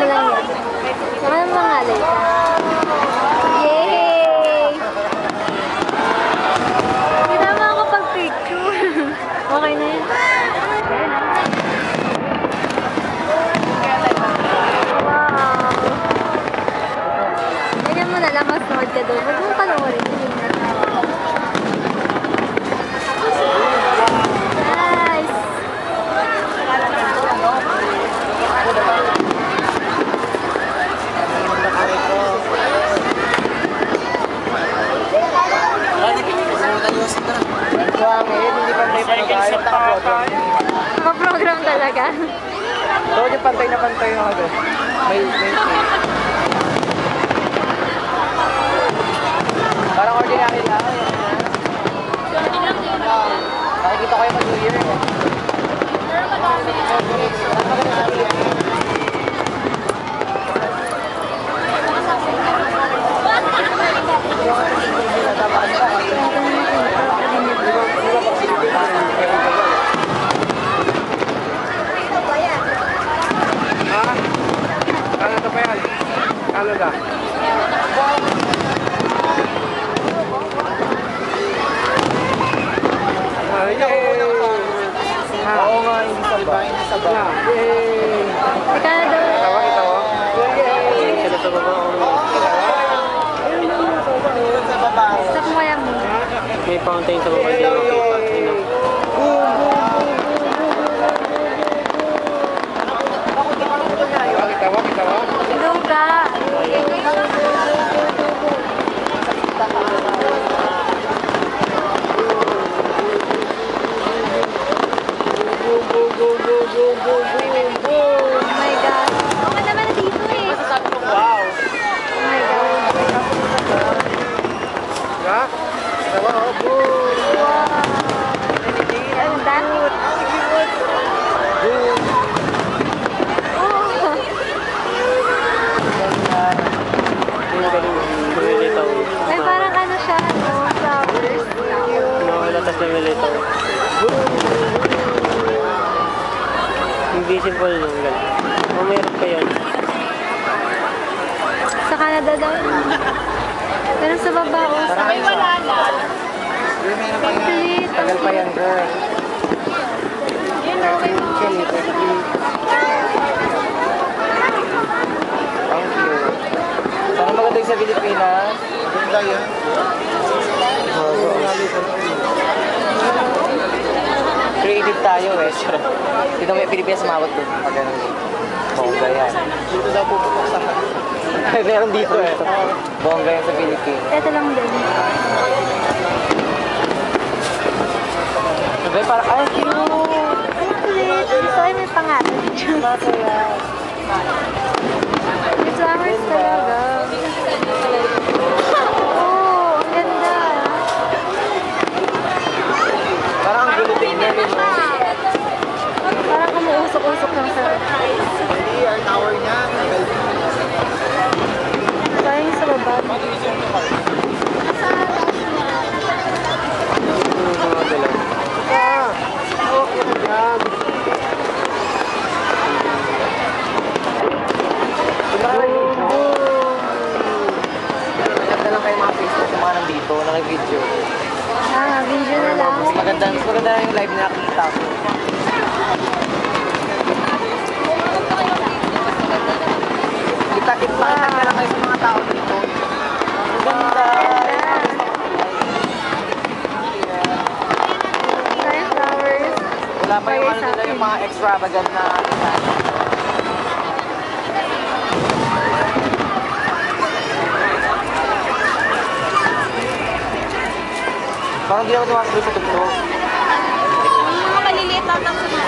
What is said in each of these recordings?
lang yan. Saka ng mangalay ka. Yay! Hindi naman ako pag-picture. Okay na yun. Wow! Ganyan mo na lang, mas nood ka doon. Huwag mong panoorin. Nice! Naka-program talaga. So, yung pantay na pantay yung ano. May parang ordinary lang. Nakikita ko yung New Year. Ano ba? Oo nga, hindi saba. Hindi saba. Yay! Ika na daw. Tawa, itawa. Yay! Sila sa baba. Sa kumaya mo. May fountain sa baba. Hindi makita. Tawa, itawa. Doon ka. Oh my God. Ako naman dito eh. Wow! Oh my God. Ha? Tawa, oh, boom! Wow. Ang damot. Boom! Oh. Ay, parang ano siya, no? Flowers. Nawala tas na militaw. Invisible lang ganun. O meron pa yun. Sa Canada daw. Pero sa baba, oh. Ay, wala na. Complete. Tagal pa yan, girl. Yun, okay mo. Thank you. Sana maganda sa Pilipinas. Maganda yan. Creative tayo eh. Dito may Pilipinas mawat doon. Pag ganun. Bongga yan. Dito daw puputok sa meron dito eh. Bongga yan sa Pilipinas. Ito lang din. Sabi parang, ay, cute! Complete. So, ay may pangalan. May flowers talaga. Oh, ang ganda. Parang ang gulo tingnan yun. Parang umuusok-usok lang sa... Hindi, ang tower niya. Parang sa baba. Maganda lang kayo mga Facebook sa mga nandito, naka-video. Ah, video na lang. Mas maganda yung live na nakikita ko. Kita-kita na lang kayo sa mga tao dito. Ang ganda. Parang flowers. Wala pa yung ano nila, yung mga extravagant na design. Parang hindi naman tumakbo sa tugtog. Mga maliliit lang sa mga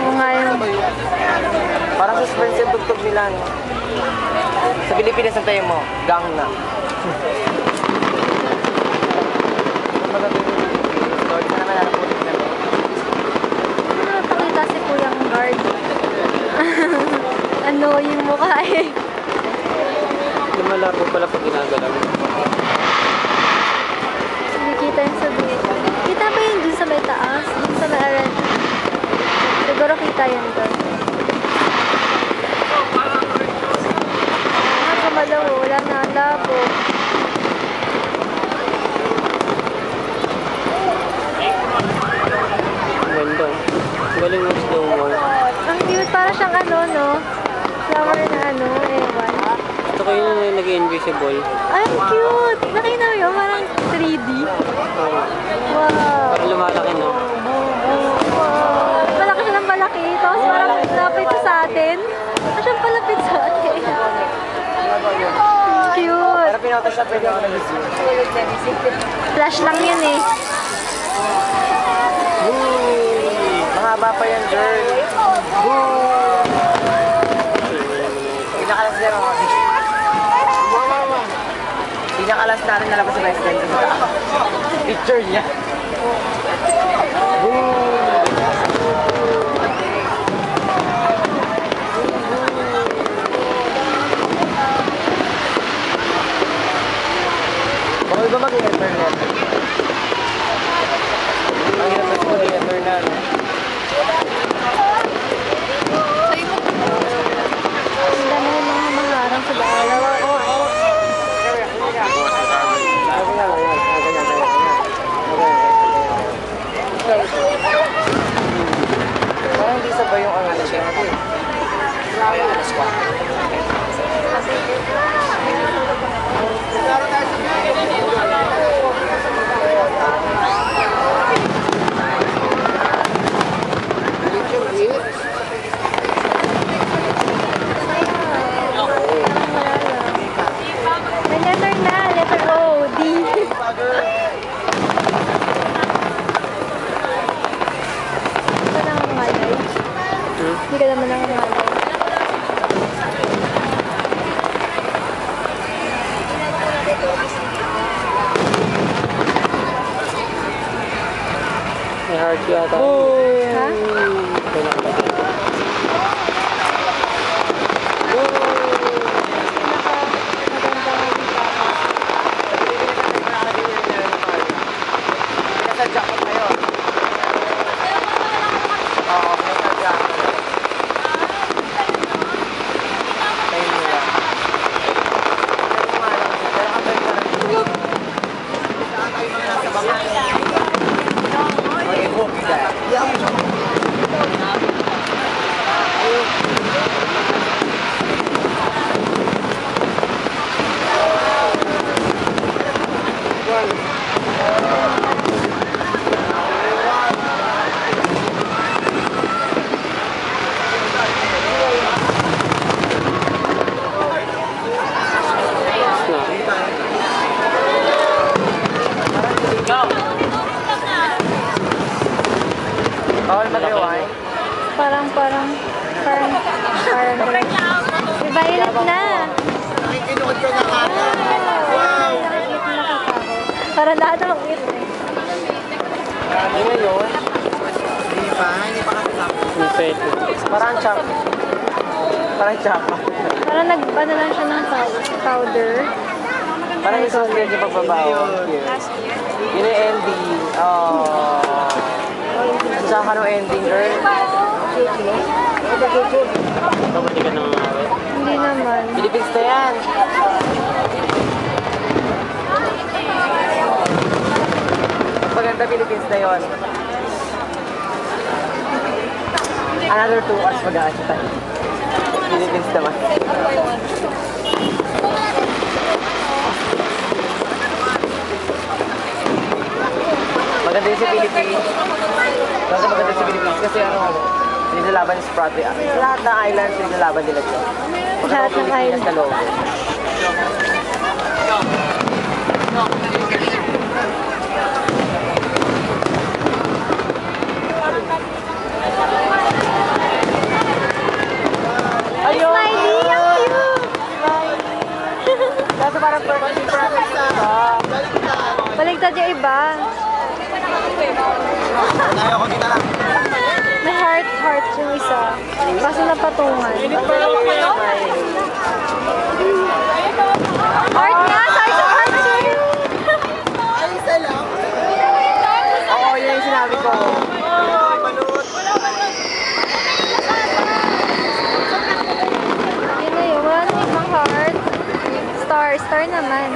Oo nga yun. Parang suspense yung tugtog nila, no? Sa Pilipinas, ang tayo mo, Gangnam. Lord, na naman nalapunin na. Ano napakita si Kuyang Guard? Annoying mukha eh. Lumala po pala pag ginagalaw. Hindi kita yung sa video. Kita ba yun dun sa may taas? Dun sa may aran? Siguro kita yun doon. Para siyang ano, no? Flower na ano, ewan. Ito ko yung nag-invisible. Ay, ang cute! Nakita mo yun? Parang 3D. Wow! Parang lumalaki, no? Wow! Malaki siya ng malaki. Tapos parang lapit siya sa atin. Parang siyang palapit sa atin. Cute! Pero pinotoshop rin ako nag-zoom. Flash lang yun eh. Mahaba pa yan, girl. Pinakalas niya mga pinakalas natin nalabas sa best friend. Picture niya. Bawal ba mag-i-ethernet? Ang hirap na mag-i-ethernet. Ang dami ng mga maharang sa dalawa. Parang hindi sabay yung ano siya natin. Alas 4. May letter na. Letter O. D. Hindi ka nangangalay. Hindi ka naman nangangalay. May heart yata. Ha? Ito nakalagay. Pinasadya ko kayo. Oo, pinasadya ko. Tayo mo lang. Pero kapag ka nagtulog, saan tayo mga nasa baba? Okay, hope that. Bawal mag-rewind. Parang may violet na. Wow! Parang lahat ng it. Ano yun? Hindi pa kasi tapos. Impete. Parang chop. Parang chapa. Parang nag-ano lang siya ng powder. Parang isang din yung pagbabaw. Yun yung ending. Oh. At saka no ending, girl. Ito ba di ka nangangawit? Hindi naman. Philippines na yan. Maganda Philippines na yun. Another 2 hours mag-aasya tayo. Philippines naman. Maganda yung sa Philippines. Kasi maganda sa Philippines kasi ano, nilalaban sa Spratly. Lahat ng islands nilalaban nila dyan. Lahat ng Pilipinas na logo. Ayun! Smiley! Ang cute! Kaso parang perfect promise ka. Baligtad yung iba. May heart yung isa. Kaso napatungan. Heart nga! Size of heart siya! Oo, yun yung sinabi ko. Yun na yun. Wala nang ibang heart. Star naman.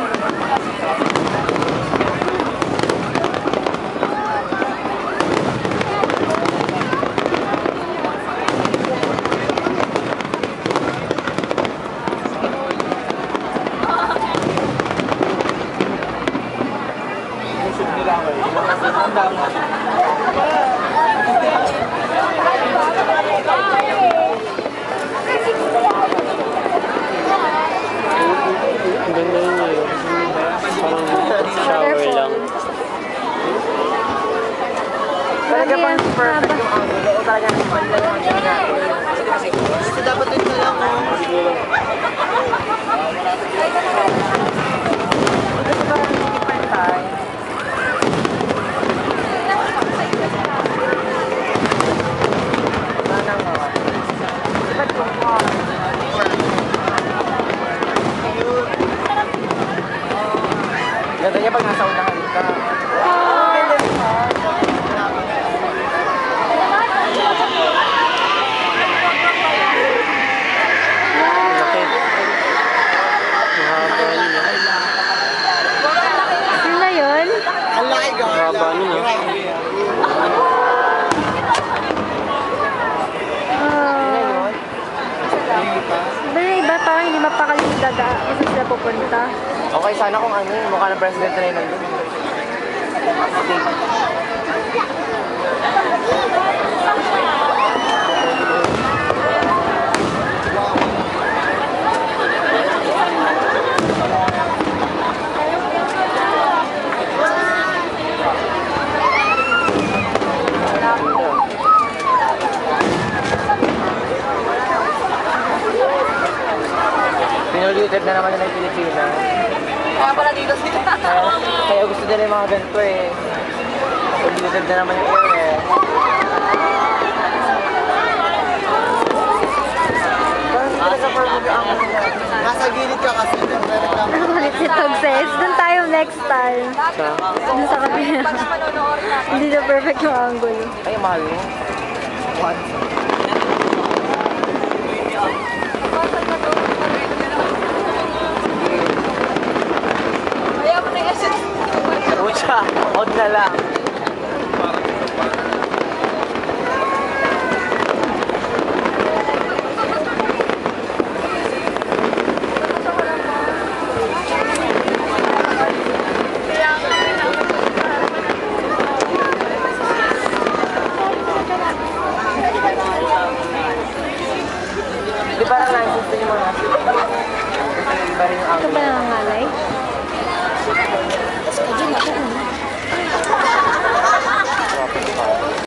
Pero yung iba parang hindi mapakali yung dadaan kung saan sila pupunta. Okay, sana kung ano, mukha ng president na yun nandun. Okay. Pinuluted na naman nila yung Pilipina. Kaya pala dito sila. Kaya gusto nila yung mga ganito eh. Pinuluted na naman yung air eh. Nasa gilid ka kasi. Ulit si Togses. Doon tayo next time. Sa? Doon sa kapila. Hindi na perfect yung angle. Ay, mahal mo. What? Ayaw mo na yung essence. Pucha, odd na lang. Di parang 950 yung mga. Iba rin yung Ito angle. ba nangangalay?